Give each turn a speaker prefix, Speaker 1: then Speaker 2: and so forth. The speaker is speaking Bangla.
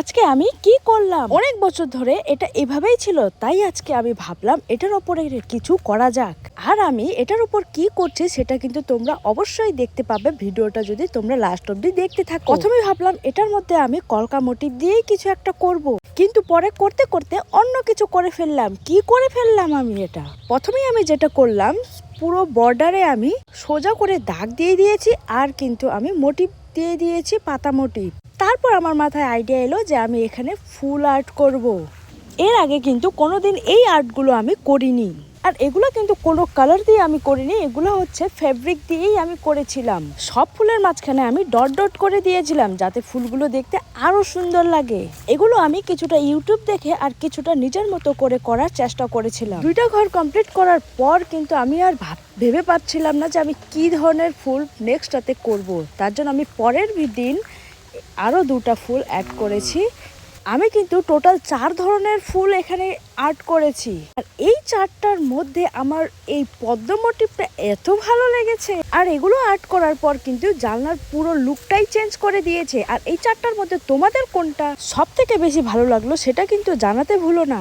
Speaker 1: আজকে আমি কি করলাম, অনেক বছর ধরে এটা এভাবেই ছিল, তাই আজকে আমি ভাবলাম এটার উপরে কিছু করা যাক। আর আমি এটার উপর কি করছি সেটা কিন্তু তোমরা অবশ্যই দেখতে পাবে ভিডিওটা যদি তোমরা লাস্ট অব্দি দেখতে থাকো। প্রথমে ভাবলাম এটার মধ্যে আমি কলকা মোটিভ দিয়েই কিছু একটা করব, কিন্তু পরে করতে করতে অন্য কিছু করে ফেললাম। কি করে ফেললাম আমি এটা, প্রথমেই আমি যেটা করলাম পুরো বর্ডারে আমি সোজা করে দাগ দিয়ে দিয়েছি, আর কিন্তু আমি মোটিভ দিয়ে দিয়েছি পাতা মোটিভ। তারপর আমার মাথায় আইডিয়া এলো যে আমি এখানে ফুল আর্ট করব। এর আগে কিন্তু কোনোদিন এই আর্টগুলো আমি করিনি, আর এগুলো কিন্তু কোনো কালার দিয়ে আমি করিনি, এগুলো হচ্ছে ফেব্রিক দিয়েই আমি করেছিলাম। সব ফুলের মাঝখানে আমি ডট ডট করে দিয়েছিলাম যাতে ফুলগুলো দেখতে আরো সুন্দর লাগে। এগুলো আমি কিছুটা ইউটিউব দেখে আর কিছুটা নিজের মতো করে করার চেষ্টা করেছিলাম। দুইটা ঘর কমপ্লিট করার পর কিন্তু আমি আর ভেবে পাচ্ছিলাম না যে আমি কি ধরনের ফুল নেক্সটটাতে করব। তার জন্য আমি পরের দিন আরও দুটা ফুল অ্যাড করেছি। আমি কিন্তু টোটাল 4 ধরনের ফুল এখানে আর্ট করেছি, আর এই 4টার মধ্যে আমার এই পদ্ম মোটিভটা এত ভালো লেগেছে। আর এগুলো আর্ট করার পর কিন্তু জানলার পুরো লুকটাই চেঞ্জ করে দিয়েছে। আর এই 4টার মধ্যে তোমাদের কোনটা সব থেকে বেশি ভালো লাগলো সেটা কিন্তু জানাতে ভুলো না।